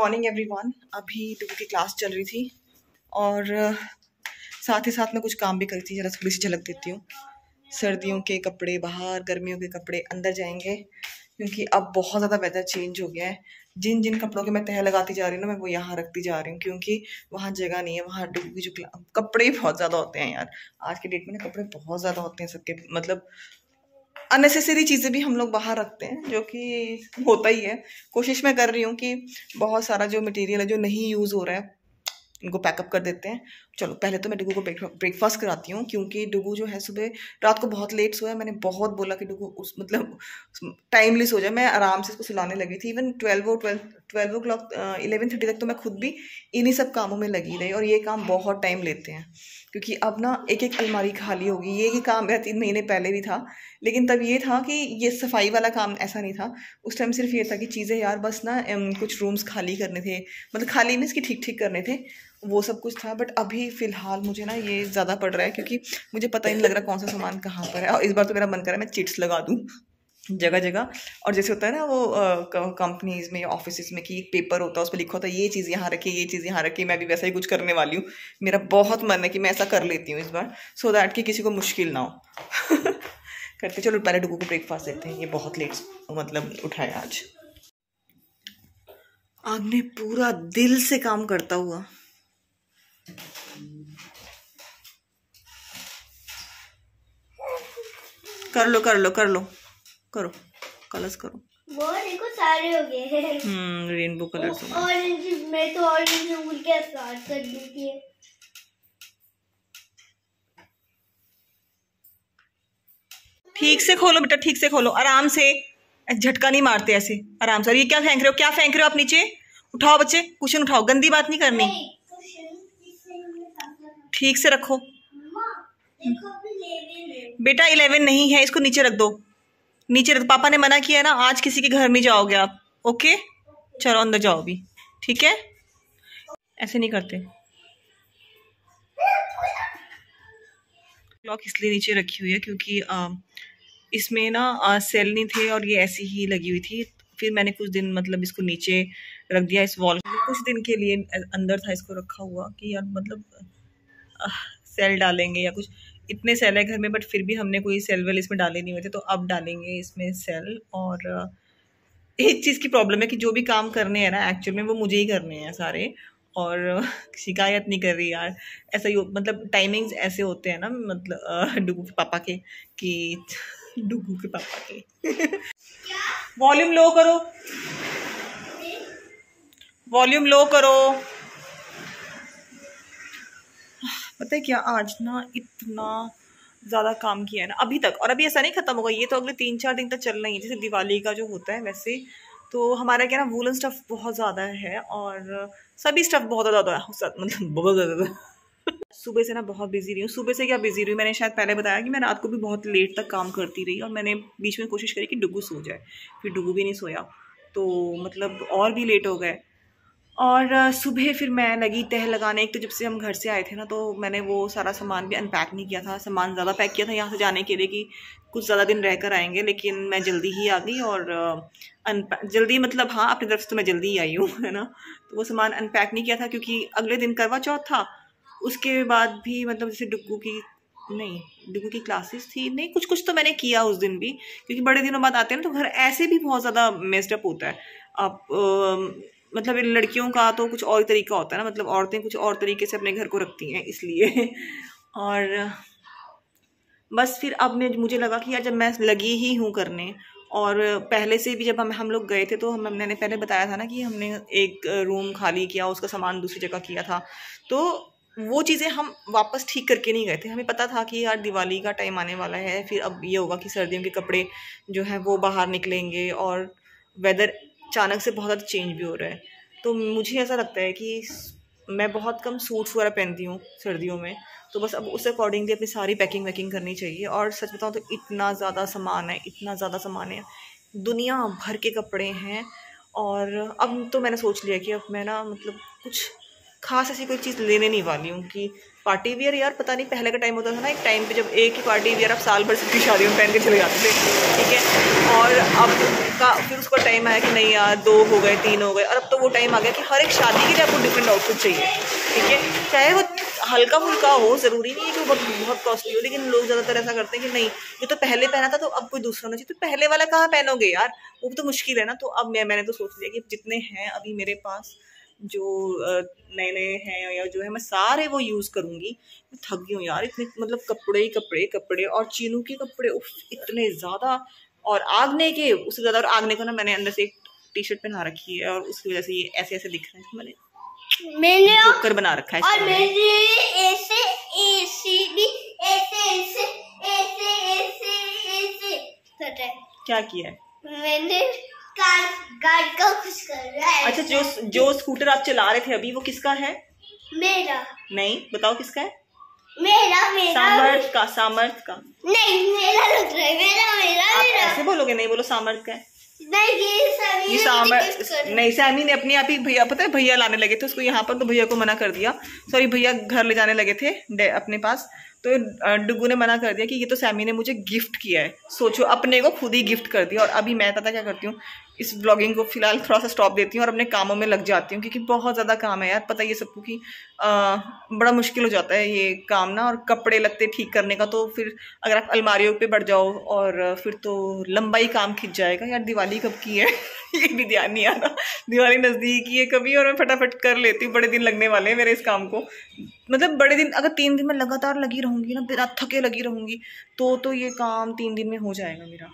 Morning everyone. अभी डुगू की class चल रही थी और साथ ही साथ में कुछ काम भी करी थी। जरा थोड़ी सी झलक देती हूँ। सर्दियों के कपड़े बाहर, गर्मियों के कपड़े अंदर जाएंगे क्योंकि अब बहुत ज़्यादा वेदर चेंज हो गया है। जिन जिन कपड़ों के मैं तह लगाती जा रही हूँ ना, मैं वो यहाँ रखती जा रही हूँ क्योंकि वहाँ जगह नहीं है। वहाँ डुगू की जो कपड़े ही बहुत ज़्यादा होते हैं यार। आज के डेट में ना कपड़े बहुत ज़्यादा होते हैं सबके, मतलब अननेसेसरी चीज़ें भी हम लोग बाहर रखते हैं, जो कि होता ही है। कोशिश मैं कर रही हूँ कि बहुत सारा जो मटेरियल है जो नहीं यूज़ हो रहा है इनको पैकअप कर देते हैं। चलो पहले तो मैं डुगू को ब्रेकफास्ट कराती हूँ क्योंकि डुगू जो है सुबह रात को बहुत लेट सोया। मैंने बहुत बोला कि डुगू उस मतलब टाइमली सो जाए। मैं आराम से इसको सुलाने लगी थी। इवन 12 o'clock 11:30 तक तो मैं खुद भी इन्हीं सब कामों में लगी रही। और ये काम बहुत टाइम लेते हैं क्योंकि अब ना एक एक अलमारी खाली होगी। ये काम मेरा 3 महीने पहले भी था, लेकिन तब ये था कि ये सफाई वाला काम ऐसा नहीं था। उस टाइम सिर्फ ये था कि चीज़ें यार बस ना कुछ रूम्स खाली करने थे, मतलब खाली मीन्स कि ठीक ठीक करने थे, वो सब कुछ था। बट अभी फ़िलहाल मुझे ना ये ज़्यादा पड़ रहा है क्योंकि मुझे पता ही नहीं लग रहा कौन सा सामान कहाँ पर है। और इस बार तो मेरा मन कर रहा है मैं चिट्स लगा दूँ जगह जगह। और जैसे होता है ना वो कंपनीज में या ऑफिस में कि एक पेपर होता है उस पर लिखा होता है ये चीज़ यहाँ रखी, ये चीज़ यहाँ रखी। मैं भी वैसा ही कुछ करने वाली हूँ। मेरा बहुत मन है कि मैं ऐसा कर लेती हूँ इस बार, सो दैट कि किसी को मुश्किल ना हो। करते चलो पहले डुगू को ब्रेकफास्ट देते हैं। ये बहुत लेट मतलब उठाया आज। आपने पूरा दिल से काम करता हुआ। कर लो कर लो कर लो करो, कलर्स करो। वो देखो सारे हो गए। Rainbow colours. ऑरेंज में तो ऑरेंज भूल के स्टार्ट कर दी है। ठीक से खोलो बेटा, ठीक से खोलो, आराम से, झटका नहीं मारते ऐसे, आराम से। और ये क्या फेंक रहे हो, क्या फेंक रहे हो आप? नीचे उठाओ बच्चे, कुशन उठाओ, गंदी बात नहीं करनी, ठीक से रखो। बेटा 11 नहीं है, इसको नीचे रख दो, नीचे रख। पापा ने मना किया है ना, आज किसी के घर नहीं जाओगे आप। ओके चलो अंदर जाओ भी, ठीक है? ऐसे नहीं करते। क्लॉक इसलिए नीचे रखी हुई है क्योंकि इसमें ना सेल नहीं थे और ये ऐसी ही लगी हुई थी। फिर मैंने कुछ दिन मतलब इसको नीचे रख दिया इस वॉल, कुछ दिन के लिए अंदर था इसको रखा हुआ कि यार मतलब सेल डालेंगे या कुछ। इतने सेल है घर में बट फिर भी हमने कोई सेल वेल इसमें डाले नहीं हुए थे, तो अब डालेंगे इसमें सेल। और एक चीज़ की प्रॉब्लम है कि जो भी काम करने हैं ना एक्चुअल में वो मुझे ही करने हैं सारे। और शिकायत नहीं कर रही यार, ऐसा ही मतलब टाइमिंग्स ऐसे होते हैं ना, मतलब डुगू के पापा के कि डुगू के पापा के वॉल्यूम लो करो, वॉल्यूम लो करो। पता है क्या, आज ना इतना ज़्यादा काम किया है ना अभी तक, और अभी ऐसा नहीं ख़त्म होगा, ये तो अगले 3-4 दिन तक चलना ही है। जैसे दिवाली का जो होता है वैसे तो हमारा क्या ना वूलन स्टफ़ बहुत ज़्यादा है और सभी स्टफ़ बहुत ज़्यादा मतलब बहुत ज़्यादा। सुबह से ना बहुत बिजी रही हूँ। सुबह से क्या बिजी रही हूँ, मैंने शायद पहले बताया कि मैं रात को भी बहुत लेट तक काम करती रही और मैंने बीच में कोशिश करी कि डुगू सो जाए, फिर डुगू भी नहीं सोया तो मतलब और भी लेट हो गए। और सुबह फिर मैं लगी तह लगाने। एक तो जब से हम घर से आए थे ना तो मैंने वो सारा सामान भी अनपैक नहीं किया था, सामान ज़्यादा पैक किया था यहाँ से जाने के लिए कि कुछ ज़्यादा दिन रह कर आएंगे, लेकिन मैं जल्दी ही आ गई। और जल्दी मतलब हाँ अपनी तरफ से तो मैं जल्दी ही आई हूँ, है ना। तो वो सामान अनपैक नहीं किया था क्योंकि अगले दिन करवा चौथ था। उसके बाद भी मतलब जैसे डुगू की क्लासेस थी, नहीं कुछ कुछ तो मैंने किया उस दिन भी, क्योंकि बड़े दिनों बाद आते हैं ना तो घर ऐसे भी बहुत ज़्यादा मेस्ड अप होता है। आप मतलब इन लड़कियों का तो कुछ और तरीका होता है ना, मतलब औरतें कुछ और तरीके से अपने घर को रखती हैं इसलिए। और बस फिर अब मुझे लगा कि यार जब मैं लगी ही हूँ करने, और पहले से भी जब हम लोग गए थे तो मैंने पहले बताया था ना कि हमने एक रूम खाली किया, उसका सामान दूसरी जगह किया था, तो वो चीज़ें हम वापस ठीक करके नहीं गए थे। हमें पता था कि यार दिवाली का टाइम आने वाला है, फिर अब ये होगा कि सर्दियों के कपड़े जो हैं वो बाहर निकलेंगे और वेदर अचानक से बहुत ज़्यादा चेंज भी हो रहा है। तो मुझे ऐसा लगता है कि मैं बहुत कम सूट्स वगैरह पहनती हूँ सर्दियों में, तो बस अब उस अकॉर्डिंगली अपनी सारी पैकिंग वैकिंग करनी चाहिए। और सच बताऊँ तो इतना ज़्यादा सामान है, इतना ज़्यादा सामान है, दुनिया भर के कपड़े हैं। और अब तो मैंने सोच लिया कि अब मैं ना मतलब कुछ खास ऐसी कोई चीज़ लेने नहीं वाली हूँ कि पार्टी वियर। यार पता नहीं, पहले का टाइम होता था ना, एक टाइम पे जब एक ही पार्टी वियर आप साल भर सबकी शादियों में पहन के चले जाते थे, ठीक है। और अब फिर उसका टाइम आया कि नहीं यार 2 हो गए 3 हो गए, और अब तो वो टाइम आ गया कि हर एक शादी के लिए आपको डिफरेंट आउटफिट चाहिए, ठीक है। चाहे वो हल्का फुल्का हो, ज़रूरी नहीं है कि वो बहुत कॉस्टली हो, लेकिन लोग ज़्यादातर ऐसा करते हैं कि नहीं ये तो पहले पहना था तो अब कोई दूसरा होना चाहिए। तो पहले वाला कहाँ पहनोगे यार, वो तो मुश्किल है ना। तो अब मैंने तो सोच लिया कि जितने हैं अभी मेरे पास जो नए नए हैं या जो है, मैं सारे वो यूज़ करूँगी। मैं थक गई हूँ यार, इतने मतलब कपड़े ही कपड़े कपड़े, और चीनू के कपड़े उफ इतने ज़्यादा, और आगने के उससे ज़्यादा। और आगने को ना मैंने अंदर से एक टी-शर्ट पहना रखी है और उसकी वजह से ये ऐसे ऐसे दिख रहा है। मैंने जोकर बना रखा है और मेरे ऐसे ऐसे भी ऐसे ऐसे ऐसे ऐसे ऐसे कर रहा है। क्या किया है? मैंने गार्ड का कुछ कर रहा है। अच्छा, जो स्कूटर आप चला रहे थे अभी, वो किसका है? मेरा। नहीं, बताओ किसका है? मेरा। सामर्थ का। सामर्थ का नहीं, मेरा लग रहा है। मेरा। आप ऐसे बोलोगे? नहीं बोलो, सामर्थ का है। नहीं, ये सामर्थ नहीं, सैमी ने अपने आप ही, भैया पता है भैया लाने लगे थे उसको यहाँ पर, तो भैया को मना कर दिया। सॉरी, भैया घर ले जाने लगे थे अपने पास, तो डुगू ने मना कर दिया कि ये तो सैमी ने मुझे गिफ्ट किया है। सोचो, अपने को खुद ही गिफ्ट कर दिया। और अभी मैं पता क्या करती हूँ, इस ब्लॉगिंग को फिलहाल थोड़ा सा स्टॉप देती हूँ और अपने कामों में लग जाती हूँ, क्योंकि बहुत ज़्यादा काम है यार। पता है ये सबको कि बड़ा मुश्किल हो जाता है ये काम ना। और कपड़े लगते ठीक करने का, तो फिर अगर आप अलमारियों पे बढ़ जाओ और फिर तो लंबा ही काम खिंच जाएगा। यार दिवाली कब की है ये भी ध्यान नहीं आ रहा। दिवाली नज़दीक ही है कभी, और मैं फटाफट कर लेती हूँ। बड़े दिन लगने वाले हैं मेरे इस काम को, मतलब बड़े दिन। अगर 3 दिन में लगातार लगी रहूँगी ना, बिना थके लगी रहूँगी, तो ये काम 3 दिन में हो जाएगा मेरा।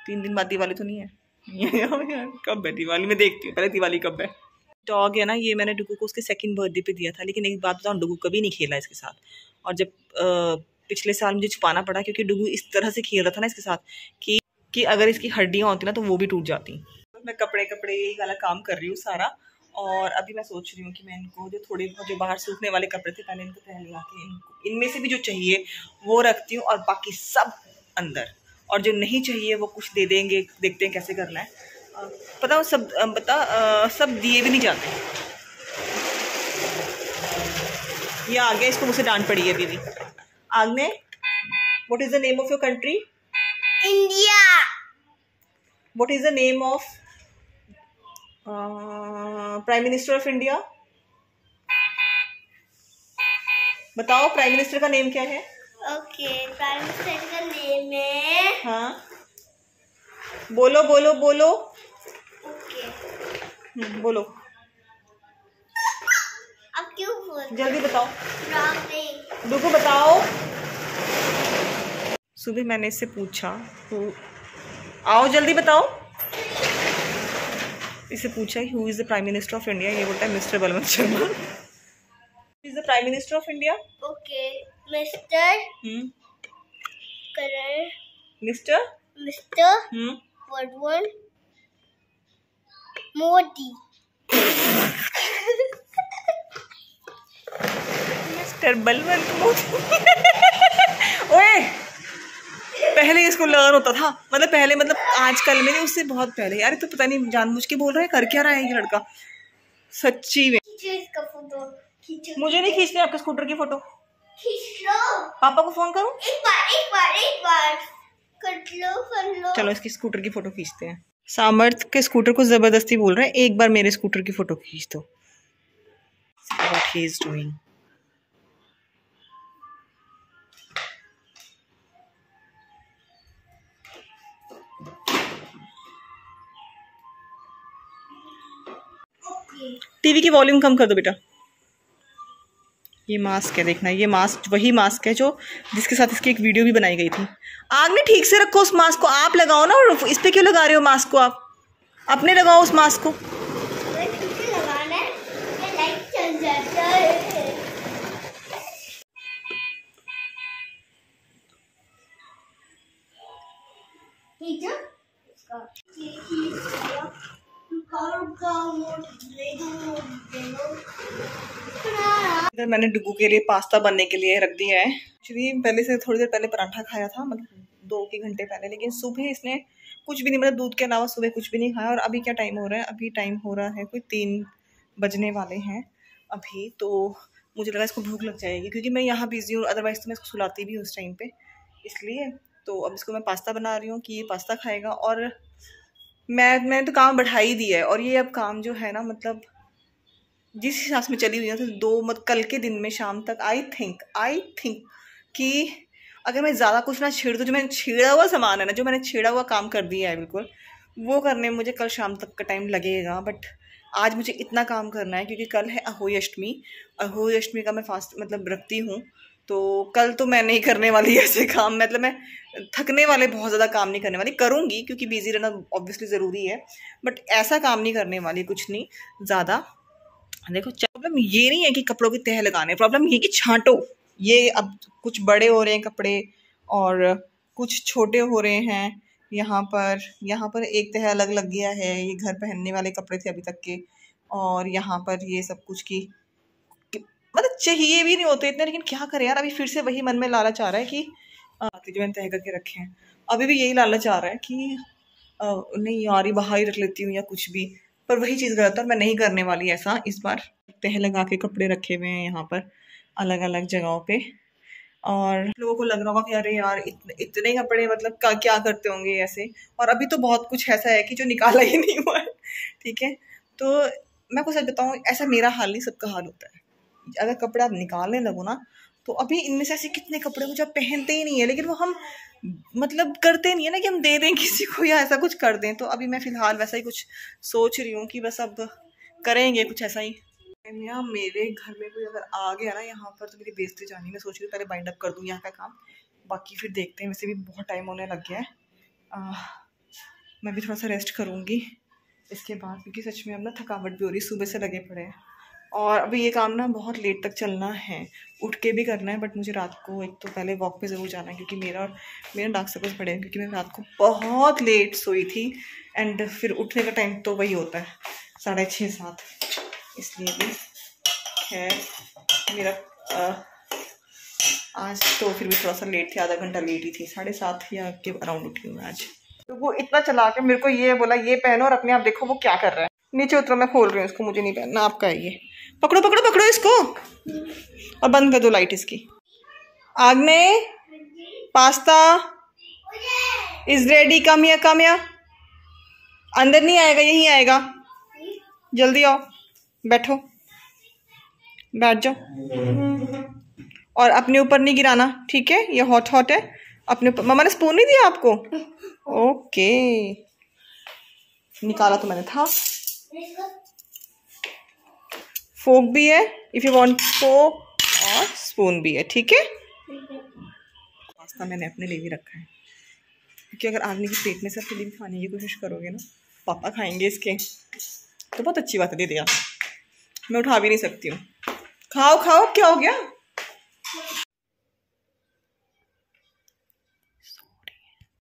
3 दिन बाद दिवाली तो नहीं है कब है दिवाली? मैं देखती हूँ पहले दिवाली कब है। डॉग है ना, ये मैंने डुगू को उसके 2nd बर्थडे पे दिया था, लेकिन एक बात बताऊँ, डुगू कभी नहीं खेला इसके साथ। और जब पिछले साल मुझे छुपाना पड़ा, क्योंकि डुगू इस तरह से खेल रहा था ना इसके साथ कि अगर इसकी हड्डियाँ होती ना तो वो भी टूट जाती। मैं कपड़े यही वाला काम कर रही हूँ सारा। और अभी मैं सोच रही हूँ कि मैं इनको जो थोड़े बहुत जो बाहर सूखने वाले कपड़े थे, पहले इनको पहन लगा के इनमें से भी जो चाहिए वो रखती हूँ, और बाकी सब अंदर। और जो नहीं चाहिए वो कुछ दे देंगे, देखते हैं कैसे करना है। पता सब दिए भी नहीं जाते। ये आ गया, इसको मुझसे डांट पड़ी है दीदी। आग्ने, what is the name of your country? India. What is the name of prime minister of India? बताओ, प्राइम मिनिस्टर का नेम क्या है? ओके, प्राइम मिनिस्टर का नेम है, हाँ बोलो बोलो बोलो। ओके बोलो, अब क्यों बोल? जल्दी बताओ। राम रुको, बताओ। सुबह मैंने इससे पूछा, तो आओ जल्दी बताओ। इससे पूछा who is the prime minister of India, ये बोलता है mister Balwant Sharma. Is the prime minister of India? Okay, mister Karan, mister Balwant Modi. Mister Balwant Modi. ओए, पहले इसको लर्न होता था, मतलब आजकल में नहीं, उससे बहुत पहले। यार तो पता नहीं जानबूझ के बोल रहा है, कर क्या रहा है ये लड़का सच्ची में। इसका फोटो खींचो। मुझे नहीं खींचने आपके स्कूटर की फोटो। खींच लो। पापा को फोन करूं? एक बार कर लो। चलो इसकी स्कूटर की फोटो खींचते हैं। सामर्थ के स्कूटर को जबरदस्ती बोल रहा है, एक बार मेरे स्कूटर की फोटो खींच दो। What he is doing? TV की वॉल्यूम कम कर दो बेटा। ये मास्क है, देखना, ये मास्क वही मास्क है जो जिसके साथ इसकी एक वीडियो भी बनाई गई थी। आगने ठीक से रखो उस मास्क को, आप लगाओ ना, और इस पे क्यों लगा रहे हो मास्क को? आप अपने लगाओ उस मास्क को। लगाना है, लाइट चल जाता है। इधर मैंने डुगू के लिए पास्ता बनने के लिए रख दिया है। एक्चुअली पहले से थोड़ी देर पहले पराठा खाया था, मतलब 2 घंटे पहले, लेकिन सुबह इसने कुछ भी नहीं, मतलब दूध के अलावा सुबह कुछ भी नहीं खाया। और अभी क्या टाइम हो रहा है? अभी टाइम हो रहा है कोई 3 बजने वाले हैं। अभी, तो मुझे लगा इसको भूख लग जाएगी क्योंकि मैं यहाँ बिजी हूँ, अदरवाइज तो मैं इसको सुलाती भी हूँ उस टाइम पे, इसलिए। तो अब इसको मैं पास्ता बना रही हूँ कि ये पास्ता खाएगा। और मैंने तो काम बढ़ा ही दिया है, और ये अब काम जो है ना, मतलब जिस हिसाब से मैं चली हुई है, तो कल के दिन में शाम तक आई थिंक कि अगर मैं ज़्यादा कुछ ना छेड़ दूँ, जो मैंने छेड़ा हुआ सामान है ना, जो मैंने छेड़ा हुआ काम कर दिया है बिल्कुल, वो करने में मुझे कल शाम तक का टाइम लगेगा। बट आज मुझे इतना काम करना है क्योंकि कल है अहोई अष्टमी का मैं फास्ट मतलब रखती हूँ। तो कल तो मैं नहीं करने वाली ऐसे काम, मतलब मैं थकने वाले बहुत ज़्यादा काम नहीं करने वाली, करूँगी क्योंकि बिजी रहना ऑब्वियसली ज़रूरी है, बट ऐसा काम नहीं करने वाली कुछ नहीं ज़्यादा। देखो प्रॉब्लम ये नहीं है कि कपड़ों की तह लगाने, प्रॉब्लम ये कि छांटो। ये अब कुछ बड़े हो रहे हैं कपड़े और कुछ छोटे हो रहे हैं। यहाँ पर एक तह अलग लग गया है, ये घर पहनने वाले कपड़े थे अभी तक के, और यहाँ पर ये सब कुछ की मतलब चाहिए भी नहीं होते इतने, लेकिन क्या करें यार, अभी फिर से वही मन में लालच आ रहा है कि जो मैंने तय करके रखे हैं, अभी भी यही लालच आ रहा है कि नहीं यार ये बाहर ही रख लेती हूँ या कुछ भी, पर वही चीज़ गलत है और मैं नहीं करने वाली ऐसा इस बार। तह लगा के कपड़े रखे हुए हैं यहाँ पर अलग अलग जगहों पे, और लोगों को लग रहा होगा कि अरे यार इतने कपड़े मतलब क्या करते होंगे ऐसे, और अभी तो बहुत कुछ ऐसा है कि जो निकाला ही नहीं हुआ है, ठीक है। तो मैं कुछ सच बताऊँ, ऐसा मेरा हाल नहीं, सबका हाल होता है। अगर कपड़ा आप निकालने लगो ना, तो अभी इनमें से ऐसे कितने कपड़े मुझे आप पहनते ही नहीं है, लेकिन वो हम मतलब करते नहीं है ना कि हम दे दें किसी को या ऐसा कुछ कर दें। तो अभी मैं फ़िलहाल वैसा ही कुछ सोच रही हूँ कि बस अब करेंगे कुछ ऐसा ही। या मेरे घर में कोई अगर आ गया ना यहाँ पर, तो मेरी बेइज्जती जानी। मैं सोच रही हूँ पहले बाइंड अप कर दूँ यहाँ का काम, बाकी फिर देखते हैं। वैसे भी बहुत टाइम होने लग गया है, मैं भी थोड़ा सा रेस्ट करूँगी इसके बाद, क्योंकि सच में अब ना थकावट भी हो रही, सुबह से लगे पड़े हैं। और अभी ये काम ना बहुत लेट तक चलना है, उठ के भी करना है, बट मुझे रात को एक तो पहले वॉक पे ज़रूर जाना है, क्योंकि मेरा डार्क सर्कल्स पड़े हैं, क्योंकि मैं रात को बहुत लेट सोई थी, एंड फिर उठने का टाइम तो वही होता है 6:30-7, इसलिए भी है मेरा आज तो फिर भी थोड़ा सा लेट थी, आधा घंटा लेट ही थी, 7:30 या के अराउंड उठी हूँ मैं आज। तो वो इतना चला के मेरे को ये बोला ये पहनो, और अपने आप देखो वो क्या कर रहा है। नीचे उतरो, मैं खोल रही हूँ इसको, मुझे नहीं पहनना, आपका है ये। पकड़ो पकड़ो पकड़ो इसको, और बंद कर दो लाइट इसकी। आग्ने, पास्ता इज रेडी, कम या अंदर नहीं आएगा, यहीं आएगा, जल्दी आओ, बैठो, बैठ जाओ, और अपने ऊपर नहीं गिराना, ठीक है। ये हॉट है, अपने ऊपर। मम्मा ने स्पून नहीं दिया आपको? ओके, निकाला तो मैंने था। फोक भी है इफ यू वांट फोक, और स्पून भी है, ठीक है। पास्ता मैंने अपने लिए भी रखा है, क्योंकि अगर आदमी के पेट में से अपने लिए भी खाने की कोशिश करोगे ना, पापा खाएंगे इसके, तो बहुत अच्छी बात है। दे दिया, मैं उठा भी नहीं सकती हूँ। खाओ खाओ, क्या हो गया?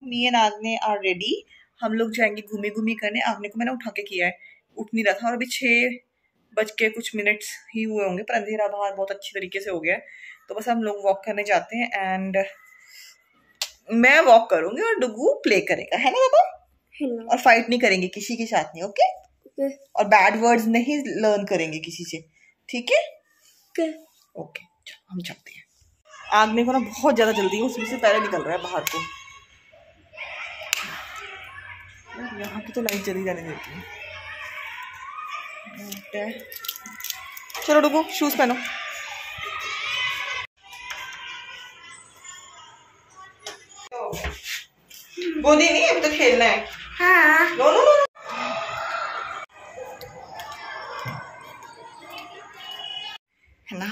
मी एंड आग्ने आर रेडी, हम लोग जाएंगे घूमी करने। आग्ने को मैंने उठा के किया है, उठ नहीं रहा था, और अभी 6:00 ही हुए होंगे, पर अंधेरा बाहर बहुत अच्छी तरीके से हो गया है। तो बस हम लोग वॉक करने जाते हैं, एंड मैं वॉक करूंगी और डुगू प्ले करेगा, है ना पापा? और फाइट नहीं करेंगे किसी के साथ, नहीं, ओके? और बैड वर्ड्स नहीं लर्न करेंगे किसी से, ठीक है? ओके, हम चलते हैं। आग्ने को ना बहुत ज्यादा जल्दी है, उसमें से पहले निकल रहा है बाहर को। यहाँ की तो लाइट जल्दी जाने देती है। चलो डुगू, शूज पहनो। गोदी नहीं, अभी तो खेलना है। हाँ। नो नो नो, है ना।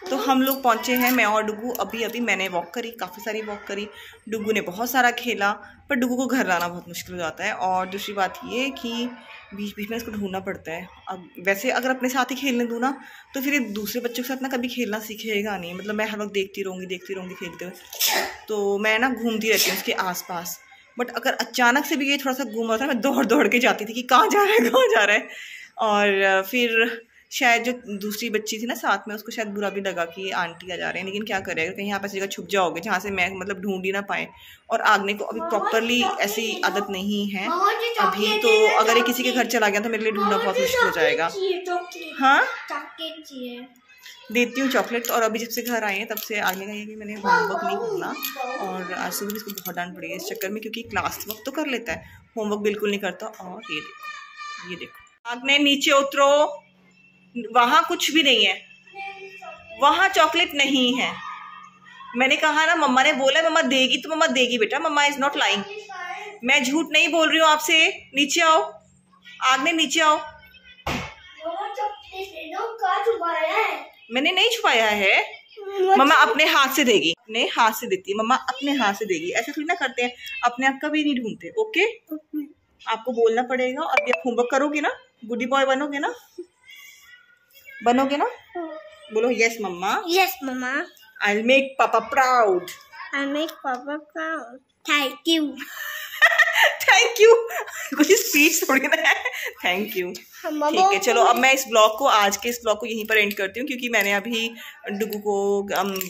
तो हम लोग पहुंचे हैं, मैं और डुगू। अभी मैंने वॉक करी, काफ़ी सारी वॉक करी, डुगू ने बहुत सारा खेला, पर डुगू को घर लाना बहुत मुश्किल हो जाता है। और दूसरी बात ये कि बीच बीच में इसको ढूंढना पड़ता है। अब वैसे अगर अपने साथ ही खेलने दूँ ना, तो फिर दूसरे बच्चों के साथ ना कभी खेलना सीखेगा नहीं। मतलब मैं हर वक्त देखती रहूँगी खेलते हुए, तो मैं ना घूमती रहती हूँ उसके आसपास। बट अगर अचानक से भी ये थोड़ा सा घूम रहा था, मैं दौड़ के जाती थी कि कहाँ जा रहा है। और फिर शायद जो दूसरी बच्ची थी ना साथ में, उसको शायद बुरा भी लगा कि ये आंटी आ जा रहे हैं, लेकिन क्या करें, कहीं आप ऐसी जगह छुप जाओगे जहाँ से मैं मतलब ढूंढ ही ना पाए। और आगने को अभी प्रॉपरली ऐसी आदत नहीं है अभी, तो अगर ये किसी के घर चला गया तो मेरे लिए ढूंढना बहुत मुश्किल हो जाएगा। हाँ देती हूँ चॉकलेट। और अभी जब से घर आए हैं तब से आगने का ये कि मैंने होमवर्क नहीं करना, और आज सुबह भी इसको बहुत डांट पड़ी है इस चक्कर में, क्योंकि क्लास वर्क तो कर लेता है, होमवर्क बिल्कुल नहीं करता। और ये देखो आगने नीचे उतरो, वहां कुछ भी नहीं है, वहां चॉकलेट नहीं है। मैंने कहा ना, मम्मा ने बोला मम्मा देगी तो मम्मा देगी बेटा, मम्मा इज नॉट लाइंग, मैं झूठ नहीं बोल रही हूँ आपसे। नीचे आओ आगने, नीचे आओ। मैंने नहीं छुपाया है, मम्मा अपने हाथ से देगी, अपने हाथ से देती है मम्मा, अपने हाथ से देगी। ऐसे थोड़ी ना करते हैं, अपने आप कभी नहीं ढूंढते। ओके आपको बोलना पड़ेगा। और अभी आप होमवर्क करोगे ना, गुडी बॉय बनोगे ना, बनोगे ना? बोलो yes mamma, yes mamma, I will make papa proud, I make papa proud, thank you. Thank you कुछ स्पीच थोड़ी ना है, थैंक यू। ठीक है चलो, अब मैं इस ब्लॉग को, आज के इस ब्लॉग को यहीं पर एंड करती हूँ, क्योंकि मैंने अभी डुगू को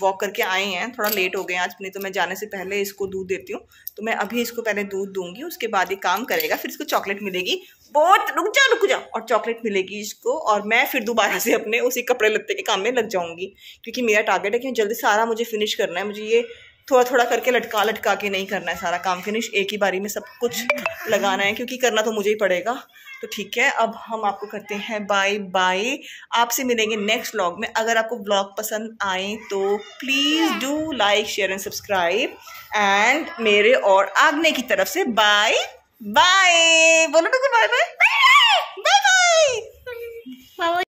वॉक करके आए हैं, थोड़ा लेट हो गए आज, नहीं तो मैं जाने से पहले इसको दूध देती हूँ। तो मैं अभी इसको पहले दूध दूंगी, उसके बाद ये काम करेगा, फिर इसको चॉकलेट मिलेगी। बहुत रुक जा, और चॉकलेट मिलेगी इसको, और मैं फिर दोबारा से अपने उसी कपड़े लत्ते के काम में लग जाऊंगी, क्योंकि मेरा टारगेट है कि जल्दी सारा मुझे फिनिश करना है। मुझे ये थोड़ा थोड़ा करके लटका के नहीं करना है सारा काम फिनिश, एक ही बारी में सब कुछ लगाना है, क्योंकि करना तो मुझे ही पड़ेगा। तो ठीक है, अब हम आपको करते हैं बाय बाय, आपसे मिलेंगे नेक्स्ट व्लॉग में। अगर आपको व्लॉग पसंद आए तो please do like share and subscribe, and मेरे और आगने की तरफ से बाय बाय बोलो, बाय बाय बाय बाय।